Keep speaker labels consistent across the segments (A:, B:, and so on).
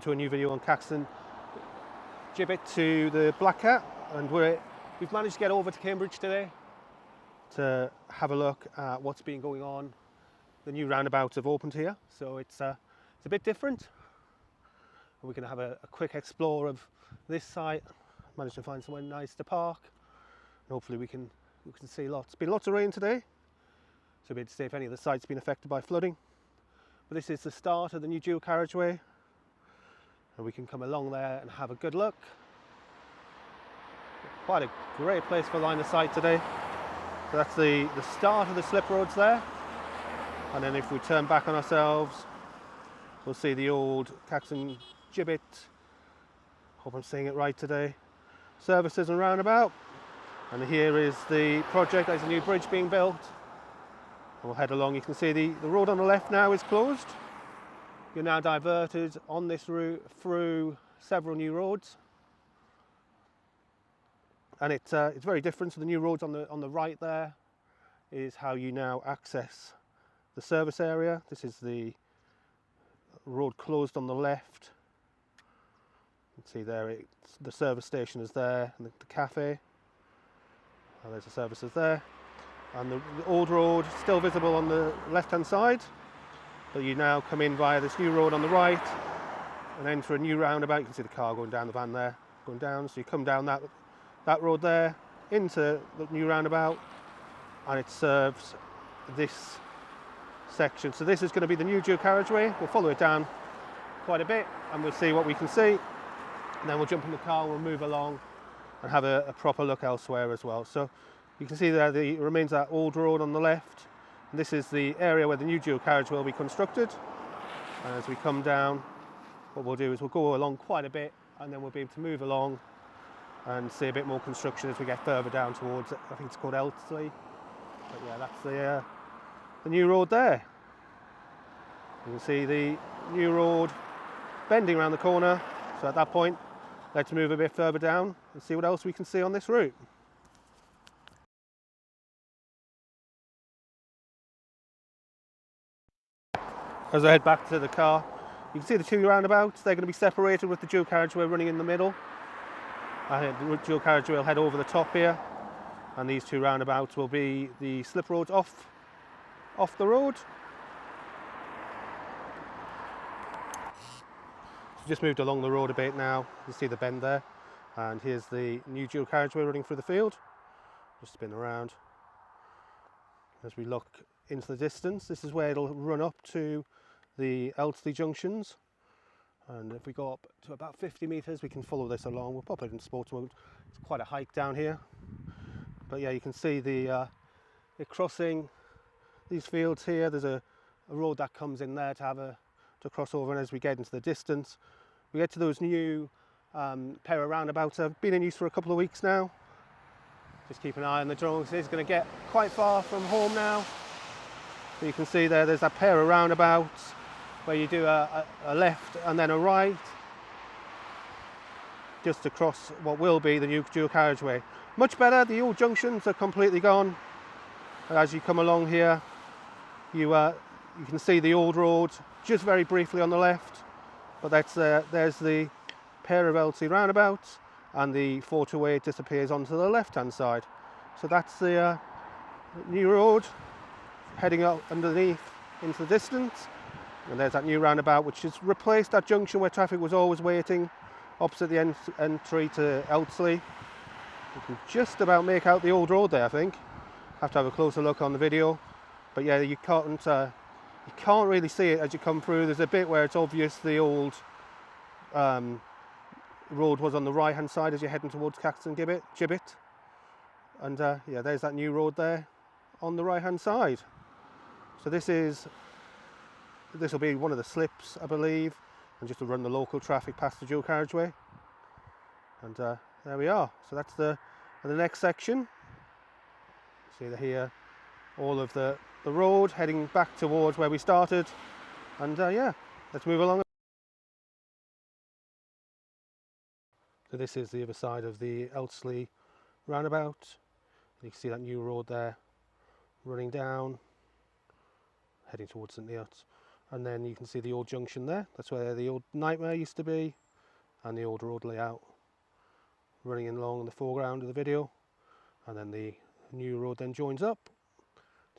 A: To a new video on Caxton Gibbet to the Black Cat, and we've managed to get over to Cambridge today to have a look at what's been going on. The new roundabouts have opened here, so it's a bit different. We're going to have a quick explore of this site, managed to find somewhere nice to park, and hopefully we can see lots. It's been lots of rain today, so we'll be able to see if any of the site's been affected by flooding. But this is the start of the new dual carriageway, and we can come along there and have a good look. Quite a great place for line of sight today. So that's the start of the slip roads there, and then if we turn back on ourselves, we'll see the old Caxton Gibbet, hope I'm saying it right today, services and roundabout. And here is the project. There's a new bridge being built, and we'll head along. You can see the road on the left now is closed. You're now diverted on this route through several new roads, and it's very different. So the new roads on the right there is how you now access the service area. This is the road closed on the left. You can see there the service station is there, and the cafe. And there's the services there, and the old road still visible on the left-hand side. But you now come in via this new road on the right and enter a new roundabout. You can see the car going down, the van there going down. So you come down that road there into the new roundabout, and it serves this section. So this is going to be the new dual carriageway. We'll follow it down quite a bit and we'll see what we can see. And then we'll jump in the car and we'll move along and have a proper look elsewhere as well. So you can see there remains that old road on the left. This is the area where the new dual carriageway will be constructed. And as we come down, what we'll do is we'll go along quite a bit, and then we'll be able to move along and see a bit more construction as we get further down towards, I think it's called Eltley. But yeah, that's the new road there. You can see the new road bending around the corner. So at that point, let's move a bit further down and see what else we can see on this route. As I head back to the car, you can see the two roundabouts. They're going to be separated with the dual carriageway running in the middle. The dual carriageway will head over the top here, and these two roundabouts will be the slip roads off the road. So just moved along the road a bit now. You see the bend there, and here's the new dual carriageway running through the field. Just spin around as we look into the distance. This is where it'll run up to the Elsley junctions, and if we go up to about 50 metres we can follow this along. We'll pop it in sports mode. It's quite a hike down here, but yeah, you can see the crossing these fields here. There's a road that comes in there to cross over, and as we get into the distance we get to those new pair of roundabouts. I've been in use for a couple of weeks now. Just keep an eye on the drone. It's going to get quite far from home now. So you can see there's that pair of roundabouts where you do a left and then a right, just to cross what will be the new dual carriageway. Much better. The old junctions are completely gone. As you come along here, you can see the old road just very briefly on the left, but there's the pair of Elsley roundabouts, and the 428 disappears onto the left-hand side. So that's the new road heading up underneath into the distance, and there's that new roundabout which has replaced that junction where traffic was always waiting opposite the entry to Eltley. You can just about make out the old road there, I think. Have to have a closer look on the video, but yeah, you can't really see it as you come through. There's a bit where it's obvious the old road was on the right hand side as you're heading towards Caxton Gibbet, and yeah, there's that new road there on the right hand side. So this will be one of the slips, I believe, and just to run the local traffic past the dual carriageway. And there we are. So that's the next section. See here all of the road heading back towards where we started, and yeah, let's move along. So this is the other side of the Elsley roundabout. You can see that new road there running down, heading towards St Neots. And then you can see the old junction there. That's where the old Nightmare used to be, and the old road layout running along in the foreground of the video. And then the new road then joins up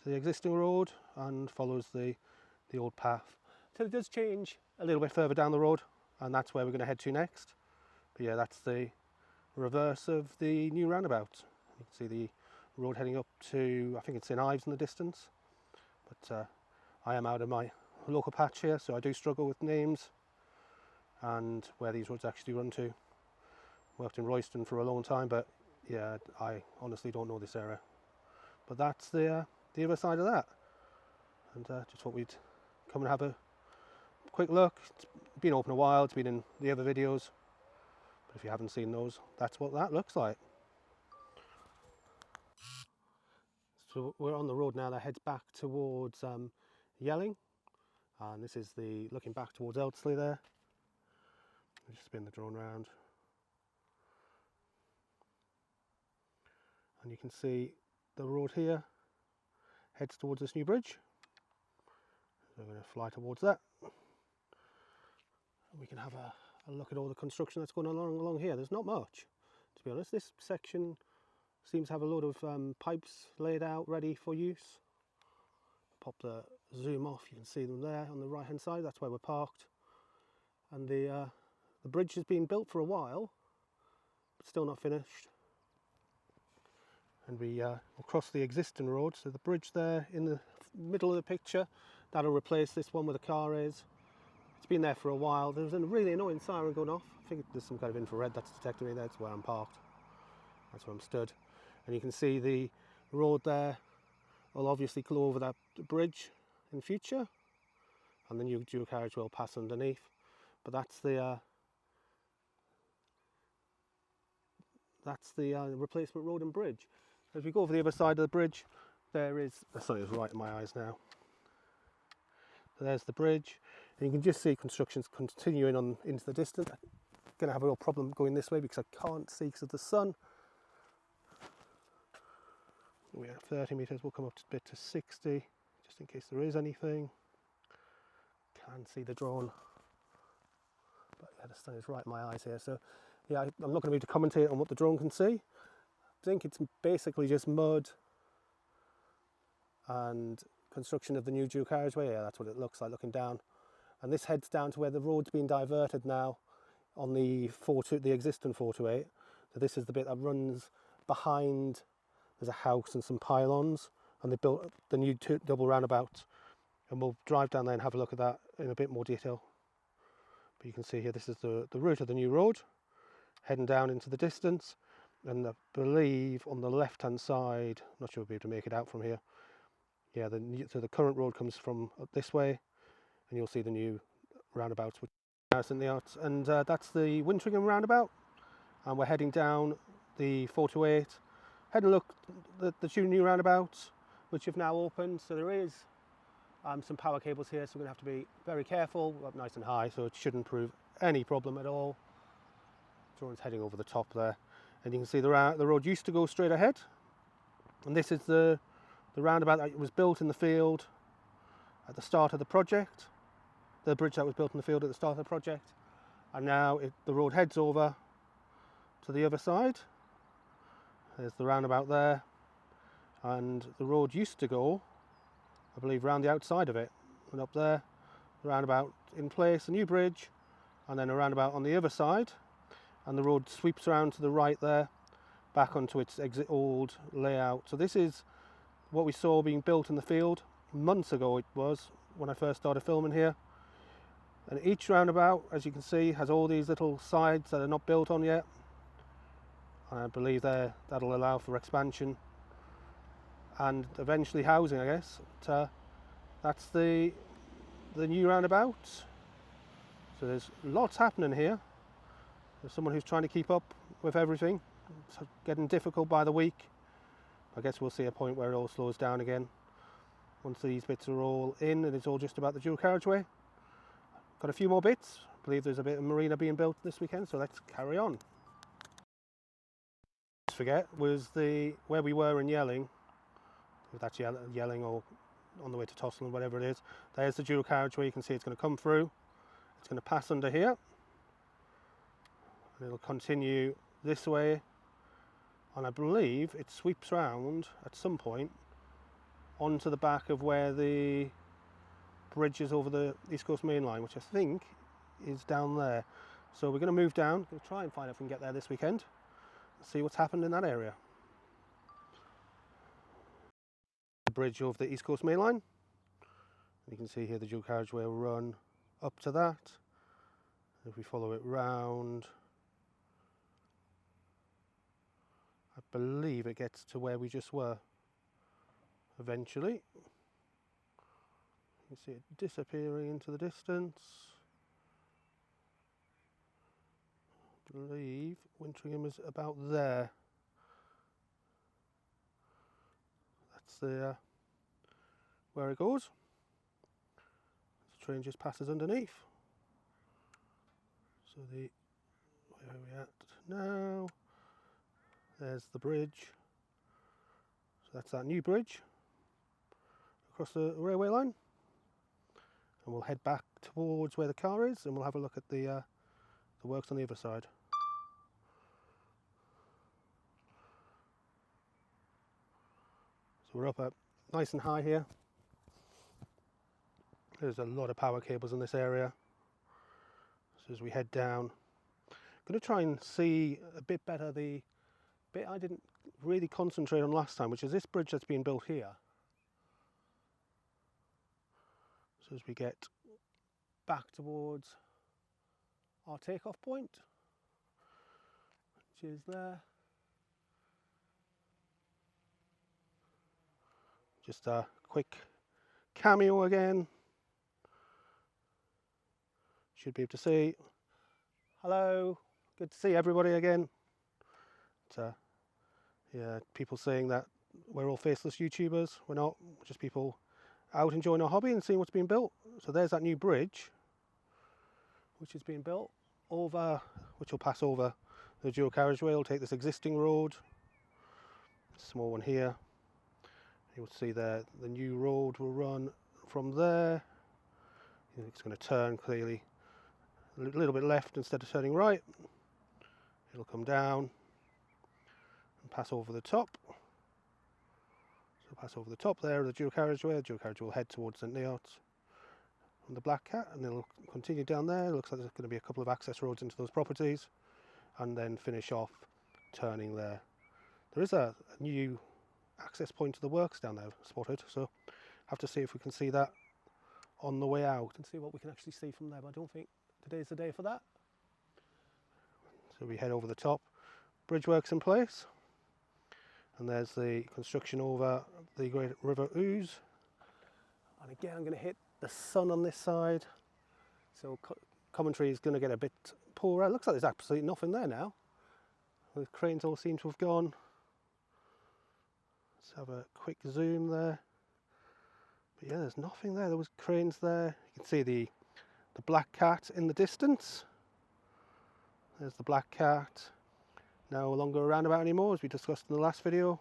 A: to the existing road and follows the old path. So it does change a little bit further down the road, and that's where we're going to head to next. But yeah, that's the reverse of the new roundabout. You can see the road heading up to, I think it's in Ives in the distance. But I am out of my local patch here, so I do struggle with names and where these roads actually run to. Worked in Royston for a long time, but yeah, I honestly don't know this area. But that's the other side of that. And just thought we'd come and have a quick look. It's been open a while, it's been in the other videos, but if you haven't seen those, that's what that looks like. So we're on the road now that heads back towards Yelling, and this is the looking back towards Eltisley there. I'll just spin the drone round, and you can see the road here heads towards this new bridge. So we're going to fly towards that, and we can have a look at all the construction that's going on along here. There's not much, to be honest. This section seems to have a load of pipes laid out ready for use. Pop the zoom off, you can see them there on the right hand side. That's where we're parked, and the bridge has been built for a while but still not finished. And we will cross the existing road, so the bridge there in the middle of the picture, that'll replace this one where the car is. It's been there for a while. There's a really annoying siren going off. I think there's some kind of infrared that's detecting me. That's where I'm parked, that's where I'm stood. And you can see the road there will obviously go over that bridge in future, and the new dual carriageway will pass underneath. But that's the replacement road and bridge. As we go over the other side of the bridge, there is, sorry, it's right in my eyes now. So there's the bridge, and you can just see construction's continuing on into the distance. I'm going to have a real problem going this way because I can't see because of the sun. We're at 30 metres, we'll come up a bit to 60, just in case there is anything. Can't see the drone, but yeah, the sun is right in my eyes here. So yeah, I'm not going to be able to commentate on what the drone can see. I think it's basically just mud and construction of the new dual carriageway. Yeah, that's what it looks like looking down. And this heads down to where the road's been diverted now on the existing 428. So this is the bit that runs behind. There's a house and some pylons, and they built the new double roundabout. And we'll drive down there and have a look at that in a bit more detail. But you can see here, this is the route of the new road, heading down into the distance. And I believe on the left hand side, not sure we'll be able to make it out from here. Yeah, so the current road comes from up this way, and you'll see the new roundabouts, which are St Neots. And that's the Winteringham roundabout. And we're heading down the 428. Head and look at the two new roundabouts, which have now opened. So there is some power cables here, so we're going to have to be very careful. We're up nice and high, so it shouldn't prove any problem at all. Drone's heading over the top there. And you can see the road used to go straight ahead, and this is the roundabout that was built in the field at the start of the project, the bridge that was built in the field at the start of the project, and now the road heads over to the other side. There's the roundabout there, and the road used to go, I believe, round the outside of it, and up there, the roundabout in place, a new bridge, and then a roundabout on the other side. And the road sweeps around to the right there, back onto its old layout. So this is what we saw being built in the field months ago. It was when I first started filming here. And each roundabout, as you can see, has all these little sides that are not built on yet. And I believe that'll allow for expansion and eventually housing, I guess. But, that's the new roundabout. So there's lots happening here. There's someone who's trying to keep up with everything. It's getting difficult by the week. I guess we'll see a point where it all slows down again once these bits are all in and it's all just about the dual carriageway. Got a few more bits. I believe there's a bit of marina being built this weekend, so let's carry on. Forget was where we were in Yelling. If that's Yelling or on the way to Tosland, whatever it is. There's the dual carriageway. You can see it's going to come through. It's going to pass under here. And it'll continue this way. And I believe it sweeps round at some point onto the back of where the bridge is over the East Coast Main Line, which I think is down there. So we're going to move down. We'll try and find out if we can get there this weekend. See what's happened in that area. The bridge over the East Coast Main Line. You can see here the dual carriageway will run up to that. If we follow it round, I believe it gets to where we just were eventually. You can see it disappearing into the distance. I believe Winteringham is about there. That's the where it goes. The train just passes underneath. So where are we at now? There's the bridge. So that's that new bridge across the railway line. And we'll head back towards where the car is, and we'll have a look at the works on the other side. So we're up nice and high here. There's a lot of power cables in this area. So as we head down, I'm going to try and see a bit better the bit I didn't really concentrate on last time, which is this bridge that's being built here. So as we get back towards our takeoff point, which is there. Just a quick cameo again. Should be able to see. Hello, good to see everybody again. Yeah, people saying that we're all faceless YouTubers. We're not, we're just people out enjoying our hobby and seeing what's being built. So there's that new bridge, which is being built over, which will pass over the dual carriageway. Will take this existing road, small one here. You'll see there the new road will run from there. It's going to turn clearly a little bit left instead of turning right. It'll come down and pass over the top. So pass over the top there of the dual carriageway. The dual carriageway will head towards St Neots from the Black Cat, and it'll continue down there. It looks like there's going to be a couple of access roads into those properties, and then finish off turning there. There is a new access point to the works down there spotted, so have to see if we can see that on the way out and see what we can actually see from there, but I don't think today's the day for that. So we head over the top, bridge works in place, and there's the construction over the Great River Ouse. And again, I'm going to hit the sun on this side, so commentary is going to get a bit poorer. It looks like there's absolutely nothing there now. The cranes all seem to have gone. Let's have a quick zoom there. But yeah, there's nothing there. There was cranes there. You can see the Black Cat in the distance. There's the Black Cat. No longer a roundabout anymore, as we discussed in the last video.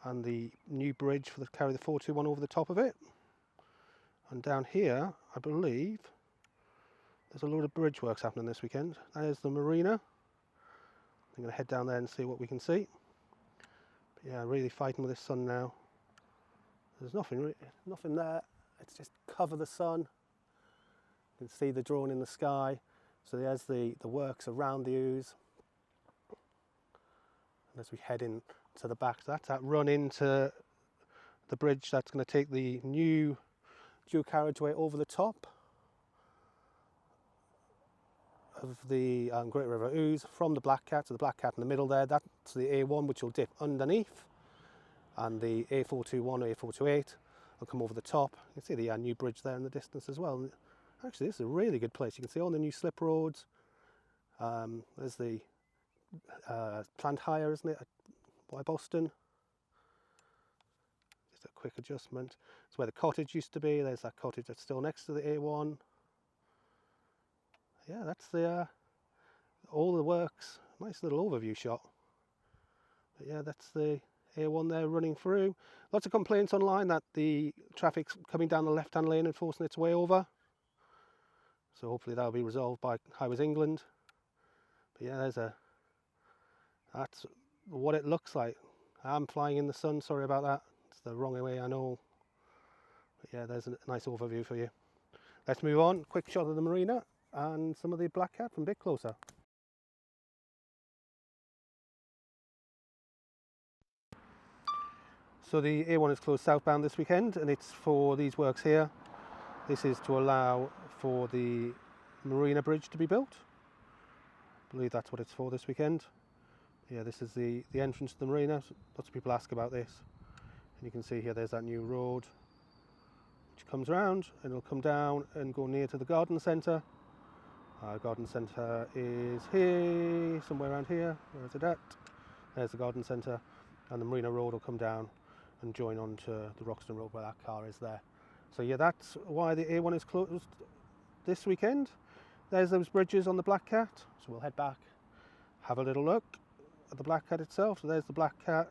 A: And the new bridge for carry the 421 over the top of it. And down here, I believe, there's a load of bridge works happening this weekend. That is the marina. I'm going to head down there and see what we can see. But yeah, really fighting with this sun now. There's nothing there. It's just cover the sun. You can see the drone in the sky. So there's the works around the Ouse. And as we head in to the back, that's that run into the bridge that's going to take the new dual carriageway over the top of the Great River Ouse from the Black Cat. So the Black Cat in the middle there, that's the A1, which will dip underneath, and the A421, A428 will come over the top. You can see the new bridge there in the distance as well. Actually, this is a really good place. You can see all the new slip roads. There's the planned hire, isn't it, by Boston. Just a quick adjustment. It's where the cottage used to be. There's that cottage that's still next to the A1. Yeah, that's the all the works. Nice little overview shot. But yeah, that's the A1 there running through. Lots of complaints online that the traffic's coming down the left-hand lane and forcing its way over. So hopefully that'll be resolved by Highways England. But yeah, that's what it looks like. I'm flying in the sun, sorry about that. It's the wrong way, I know. But yeah, there's a nice overview for you. Let's move on. Quick shot of the marina and some of the Black Cat from a bit closer. So the A1 is closed southbound this weekend, and it's for these works here. This is to allow for the marina bridge to be built. I believe that's what it's for this weekend. Yeah, this is the entrance to the marina. Lots of people ask about this. And you can see here there's that new road which comes around and it'll come down and go near to the garden centre. Garden centre is here, somewhere around here. Where is it at? There's the garden centre, and the marina road will come down and join on to the Roxton Road where that car is there. So yeah, that's why the A1 is closed this weekend. There's those bridges on the Black Cat. So we'll head back, have a little look at the Black Cat itself. So there's the Black Cat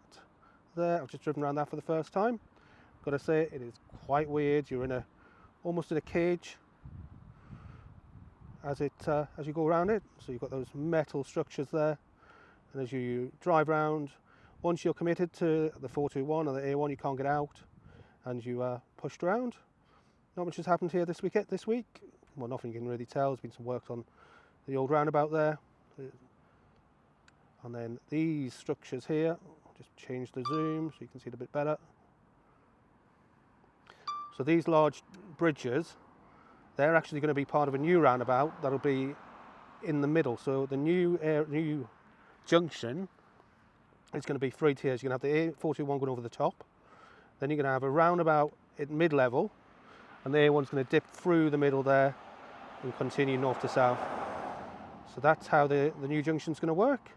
A: there. I've just driven around that for the first time. Got to say, it is quite weird. You're almost in a cage as you go around it. So you've got those metal structures there, and as you drive around, once you're committed to the 421 or the A1, you can't get out, and you are pushed around. Not much has happened here this week. Well, nothing you can really tell. There's been some work on the old roundabout there. And then these structures here, just change the zoom so you can see it a bit better. So these large bridges, they're actually going to be part of a new roundabout that'll be in the middle. So the new junction is going to be 3 tiers. You're going to have the A421 going over the top. Then you're going to have a roundabout at mid-level, and the A1's going to dip through the middle there and continue north to south. So that's how the new junction's going to work.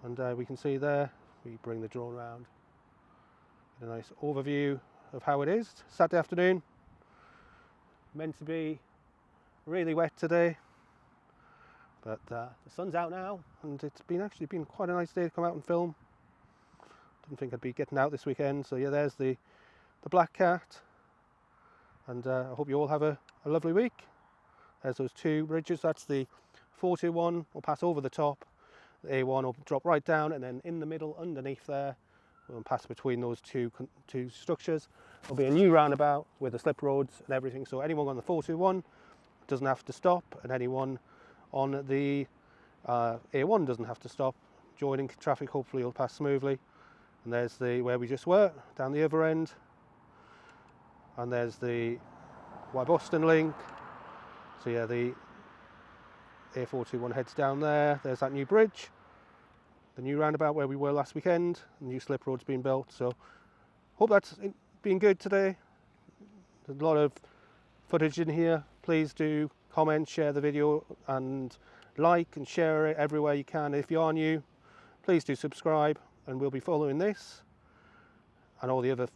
A: And we can see there, we bring the drone around, get a nice overview of how it is. Saturday afternoon, meant to be really wet today, but the sun's out now, and it's actually been quite a nice day to come out and film. Didn't think I'd be getting out this weekend. So yeah, there's the Black Cat, and I hope you all have a lovely week. There's those two bridges. That's the 421 will pass over the top, the A1 will drop right down, and then in the middle underneath there we'll pass between those two structures. There'll be a new roundabout with the slip roads and everything, so anyone on the 421 doesn't have to stop, and anyone on the A1 doesn't have to stop. Joining traffic hopefully will pass smoothly. And there's where we just were, down the other end. And there's the Boston link. So yeah, the A421 heads down there. There's that new bridge, the new roundabout where we were last weekend. The new slip road's been built. So hope that's been good today. There's a lot of footage in here. Please do comment, share the video, and like and share it everywhere you can. If you are new, please do subscribe, and we'll be following this and all the other